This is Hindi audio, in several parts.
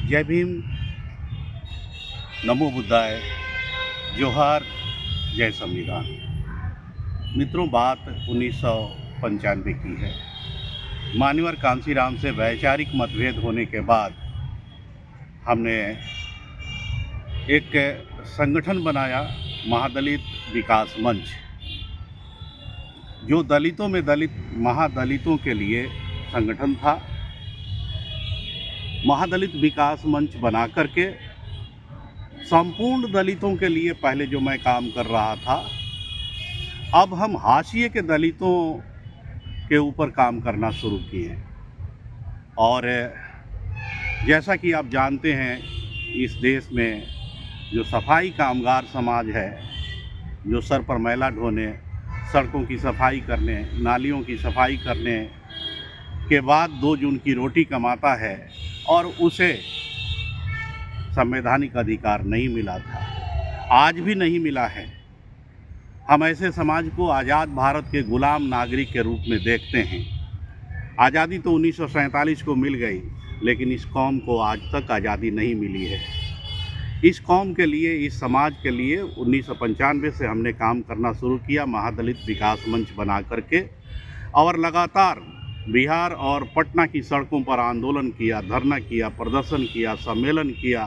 जय भीम, नमो बुद्धाय, जोहार, जय संविधान। मित्रों, बात 1995 की है। मान्यवर कांसीराम से वैचारिक मतभेद होने के बाद हमने एक संगठन बनाया, महादलित विकास मंच, जो दलितों में दलित महादलितों के लिए संगठन था। महादलित विकास मंच बना करके संपूर्ण दलितों के लिए पहले जो मैं काम कर रहा था, अब हम हाशिए के दलितों के ऊपर काम करना शुरू किए। और जैसा कि आप जानते हैं, इस देश में जो सफाई कामगार समाज है, जो सर पर मैला ढोने, सड़कों की सफाई करने, नालियों की सफाई करने के बाद 2 जून की रोटी कमाता है और उसे संवैधानिक अधिकार नहीं मिला था, आज भी नहीं मिला है। हम ऐसे समाज को आज़ाद भारत के गुलाम नागरिक के रूप में देखते हैं। आज़ादी तो 1947 को मिल गई, लेकिन इस कौम को आज तक आज़ादी नहीं मिली है। इस कौम के लिए, इस समाज के लिए 1995 से हमने काम करना शुरू किया, महादलित विकास मंच बना करके, और लगातार बिहार और पटना की सड़कों पर आंदोलन किया, धरना किया, प्रदर्शन किया, सम्मेलन किया,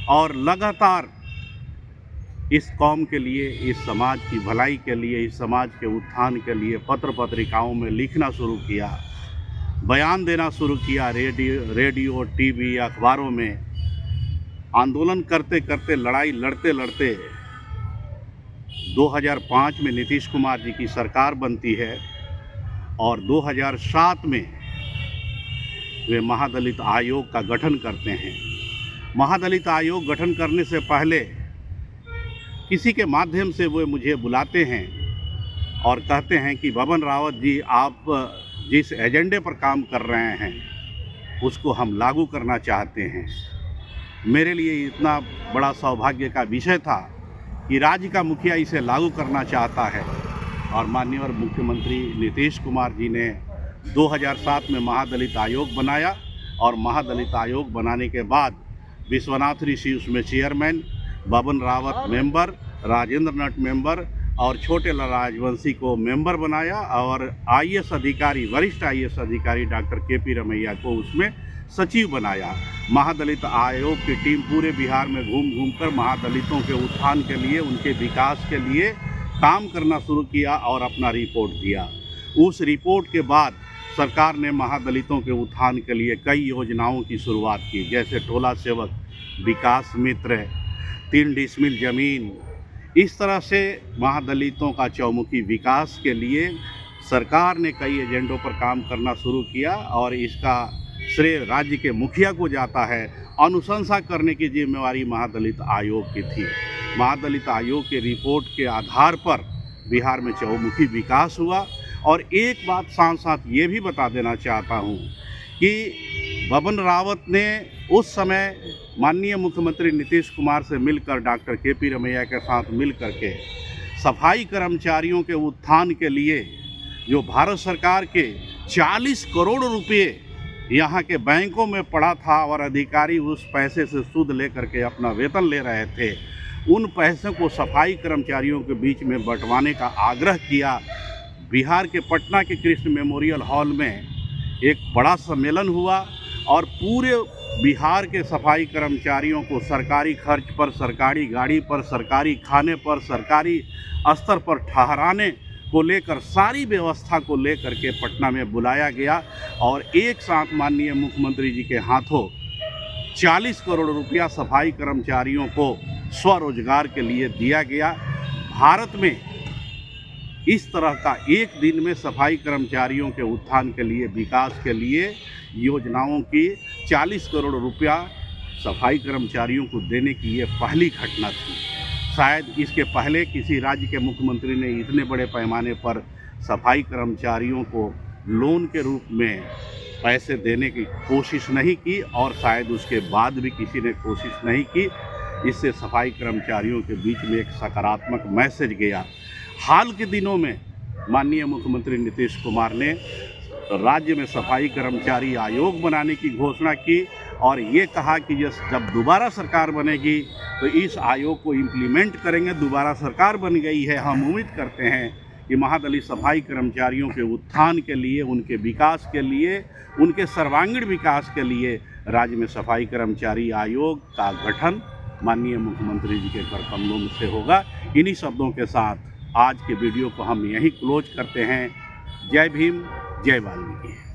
और लगातार इस कौम के लिए, इस समाज की भलाई के लिए, इस समाज के उत्थान के लिए पत्र पत्रिकाओं में लिखना शुरू किया, बयान देना शुरू किया, रेडियो, टीवी, अखबारों में। आंदोलन करते करते, लड़ाई लड़ते लड़ते 2005 में नीतीश कुमार जी की सरकार बनती है और 2007 में वे महादलित आयोग का गठन करते हैं। महादलित आयोग गठन करने से पहले किसी के माध्यम से वो मुझे बुलाते हैं और कहते हैं कि बबन रावत जी, आप जिस एजेंडे पर काम कर रहे हैं उसको हम लागू करना चाहते हैं। मेरे लिए इतना बड़ा सौभाग्य का विषय था कि राज्य का मुखिया इसे लागू करना चाहता है, और माननीय मुख्यमंत्री नीतीश कुमार जी ने 2007 में महादलित आयोग बनाया, और महादलित आयोग बनाने के बाद विश्वनाथ ऋषि उसमें चेयरमैन, बबन रावत मेंबर, राजेंद्र नट मेंबर और छोटे लाल राजवंशी को मेंबर बनाया, और आईएएस अधिकारी, वरिष्ठ आईएएस अधिकारी डॉक्टर केपी रमैया को उसमें सचिव बनाया। महादलित आयोग की टीम पूरे बिहार में घूम घूम कर महादलितों के उत्थान के लिए, उनके विकास के लिए काम करना शुरू किया और अपना रिपोर्ट दिया। उस रिपोर्ट के बाद सरकार ने महादलितों के उत्थान के लिए कई योजनाओं की शुरुआत की, जैसे टोला सेवक, विकास मित्र, 3 डिसमिल ज़मीन। इस तरह से महादलितों का चौमुखी विकास के लिए सरकार ने कई एजेंडों पर काम करना शुरू किया, और इसका श्रेय राज्य के मुखिया को जाता है। अनुशंसा करने की जिम्मेवारी महादलित आयोग की थी। महादलित आयोग के रिपोर्ट के आधार पर बिहार में चौमुखी विकास हुआ। और एक बात साथ साथ ये भी बता देना चाहता हूँ कि बबन रावत ने उस समय माननीय मुख्यमंत्री नीतीश कुमार से मिलकर, डॉक्टर केपी रमैया के साथ मिल करके सफाई कर्मचारियों के उत्थान के लिए जो भारत सरकार के 40 करोड़ रुपये यहाँ के बैंकों में पड़ा था और अधिकारी उस पैसे से सूद लेकर के अपना वेतन ले रहे थे, उन पैसों को सफाई कर्मचारियों के बीच में बंटवाने का आग्रह किया। बिहार के पटना के कृष्ण मेमोरियल हॉल में एक बड़ा सम्मेलन हुआ, और पूरे बिहार के सफाई कर्मचारियों को सरकारी खर्च पर, सरकारी गाड़ी पर, सरकारी खाने पर, सरकारी स्तर पर ठहराने को लेकर, सारी व्यवस्था को लेकर के पटना में बुलाया गया, और एक साथ माननीय मुख्यमंत्री जी के हाथों 40 करोड़ रुपया सफाई कर्मचारियों को स्वरोजगार के लिए दिया गया। भारत में इस तरह का एक दिन में सफाई कर्मचारियों के उत्थान के लिए, विकास के लिए योजनाओं की 40 करोड़ रुपया सफाई कर्मचारियों को देने की ये पहली घटना थी। शायद इसके पहले किसी राज्य के मुख्यमंत्री ने इतने बड़े पैमाने पर सफाई कर्मचारियों को लोन के रूप में पैसे देने की कोशिश नहीं की, और शायद उसके बाद भी किसी ने कोशिश नहीं की। इससे सफाई कर्मचारियों के बीच में एक सकारात्मक मैसेज गया। हाल के दिनों में माननीय मुख्यमंत्री नीतीश कुमार ने राज्य में सफाई कर्मचारी आयोग बनाने की घोषणा की, और ये कहा कि जब दोबारा सरकार बनेगी तो इस आयोग को इम्प्लीमेंट करेंगे। दोबारा सरकार बन गई है, हम उम्मीद करते हैं कि महादलित सफाई कर्मचारियों के उत्थान के लिए, उनके विकास के लिए, उनके सर्वांगीण विकास के लिए राज्य में सफाई कर्मचारी आयोग का गठन माननीय मुख्यमंत्री जी के कर कमलों से होगा। इन्हीं शब्दों के साथ आज के वीडियो को हम यहीं क्लोज करते हैं। जय भीम, जय वाल्मीकि।